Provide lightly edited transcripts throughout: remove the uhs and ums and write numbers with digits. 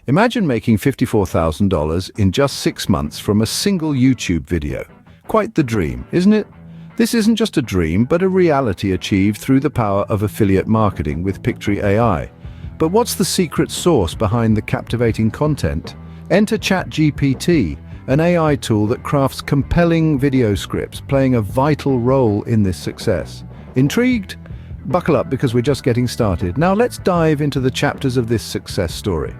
Imagine making $54,000 in just 6 months from a single YouTube video. Quite the dream, isn't it? This isn't just a dream, but a reality achieved through the power of affiliate marketing with Pictory AI. But what's the secret sauce behind the captivating content? Enter ChatGPT, an AI tool that crafts compelling video scripts, playing a vital role in this success. Intrigued? Buckle up because we're just getting started. Now let's dive into the chapters of this success story.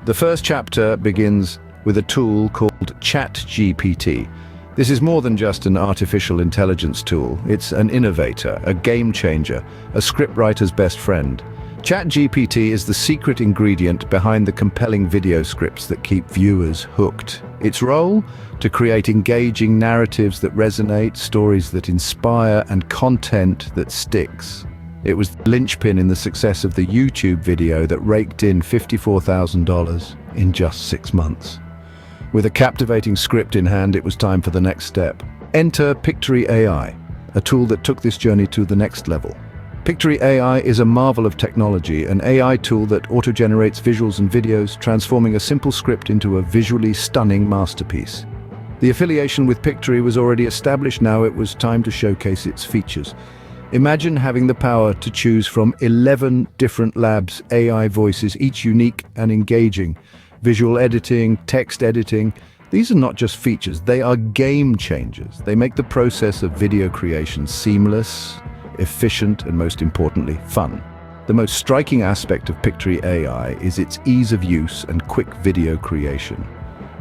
The first chapter begins with a tool called ChatGPT. This is more than just an artificial intelligence tool. It's an innovator, a game changer, a scriptwriter's best friend. ChatGPT is the secret ingredient behind the compelling video scripts that keep viewers hooked. Its role? To create engaging narratives that resonate, stories that inspire, and content that sticks. It was the linchpin in the success of the YouTube video that raked in $54,000 in just 6 months. With a captivating script in hand, it was time for the next step. Enter Pictory AI, a tool that took this journey to the next level. Pictory AI is a marvel of technology, an AI tool that auto-generates visuals and videos, transforming a simple script into a visually stunning masterpiece. The affiliation with Pictory was already established. Now it was time to showcase its features. Imagine having the power to choose from 11 different labs' AI voices, each unique and engaging. Visual editing, text editing, these are not just features, they are game changers. They make the process of video creation seamless, efficient, and most importantly, fun. The most striking aspect of Pictory AI is its ease of use and quick video creation.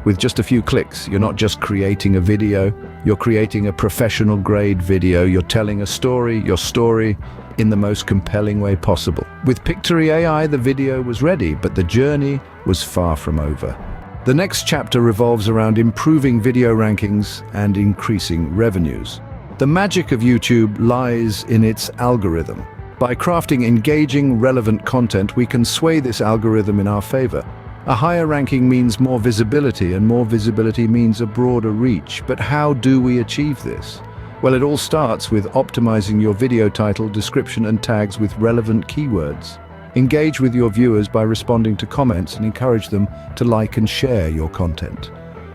With just a few clicks, you're not just creating a video, you're creating a professional-grade video. You're telling a story, your story, in the most compelling way possible. With Pictory AI, the video was ready, but the journey was far from over. The next chapter revolves around improving video rankings and increasing revenues. The magic of YouTube lies in its algorithm. By crafting engaging, relevant content, we can sway this algorithm in our favor. A higher ranking means more visibility, and more visibility means a broader reach. But how do we achieve this? Well, it all starts with optimizing your video title, description, and tags with relevant keywords. Engage with your viewers by responding to comments and encourage them to like and share your content.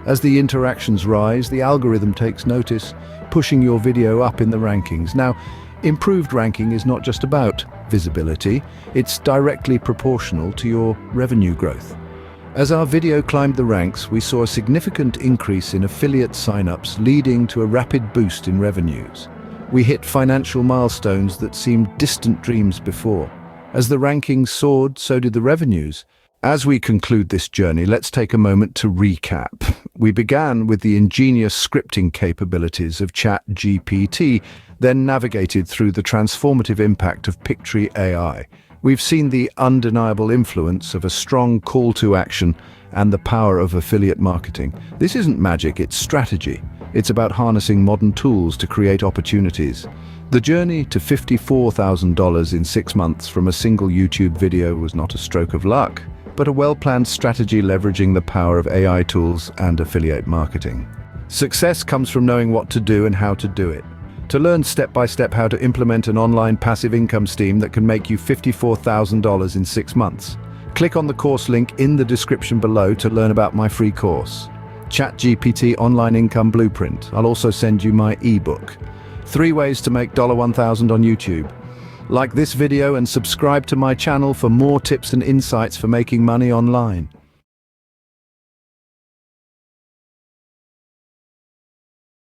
As the interactions rise, the algorithm takes notice, pushing your video up in the rankings. Now, improved ranking is not just about visibility, it's directly proportional to your revenue growth. As our video climbed the ranks, we saw a significant increase in affiliate signups, leading to a rapid boost in revenues. We hit financial milestones that seemed distant dreams before. As the rankings soared, so did the revenues. As we conclude this journey, let's take a moment to recap. We began with the ingenious scripting capabilities of ChatGPT, then navigated through the transformative impact of Pictory AI. We've seen the undeniable influence of a strong call to action and the power of affiliate marketing. This isn't magic, it's strategy. It's about harnessing modern tools to create opportunities. The journey to $54,000 in 6 months from a single YouTube video was not a stroke of luck, but a well-planned strategy leveraging the power of AI tools and affiliate marketing. Success comes from knowing what to do and how to do it. To learn step-by-step how to implement an online passive income stream that can make you $54,000 in 6 months, click on the course link in the description below to learn about my free course, ChatGPT Online Income Blueprint. I'll also send you my ebook, 3 Ways to Make $1,000 on YouTube. Like this video and subscribe to my channel for more tips and insights for making money online.